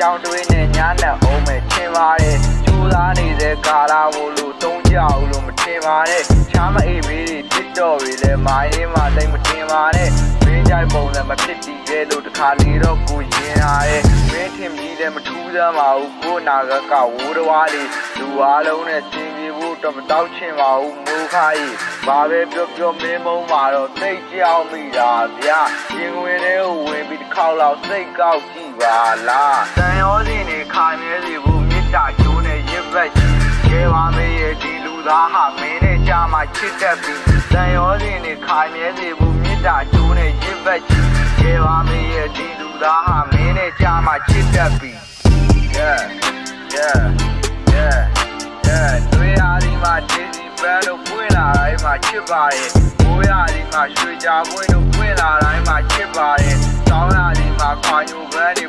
ကြောင်တွေးနဲ့ညာနဲ့အောင်မဲ့ထင်ပါတယ်ကျိုးသားနေတဲ့ကာလာမို့လို့တုံးကြအောင်လို့မထင်ပါနဲ့ချားမအိပ်ဘေးတွေတစ်တော်တွေလည်းမိုင်းလေးမှတိတ်မထင်ပါနဲ့မင်းကြိုက်ပုံလည်းမဖြစ်တည်ခဲ့လို့တခါလေတော့ကိုရင်လာတယ်မင်းထင်ပြီးလည်းမထူးစမ်းပါဘူးကိုနာကဝိုးတော်ဝါးလေးလူအားလုံးနဲ့စင်ပြေဖို့တော့မတောက်ချင်ပါဘူးမိုးခါကြီးဘာပဲပြောမင်းမုန်းမှာတော့သိကြောက်မိတာဗျာရင်ဝင်တွေကိုဝင်ပြီးတစ်ခေါက်လောက်စိတ်ကောက်ကြည့်ပါလားတန်ရောစင်နေခါမြဲစီဖို့မြစ်တာကျိုးနဲ့ရစ်ဘက်ရဲပါမေးရဲ့ဒီလူသားဟာမင်းနဲ့ကြားမှာချစ်တတ်ပြီးတန်ရောစင်နေခါမြဲစီဖို့မြစ်တာကျိုးနဲ့ရစ်ဘက်ရဲပါမေးရဲ့ဒီလူသားဟာမင်းနဲ့ကြားမှာချစ်တတ်ပြီး yeah တွေးအားဒီမှာဒီစီပန်းတို့ပွင့်လာတိုင်းမှာချစ်ပါရဲ့ကိုရဒီမှာရွှေကြပွင့်တို့ပွင့်လာတိုင်းမှာချစ်ပါရဲ့တောင်းလာဒီမှာခွာညိုပန်းတွေ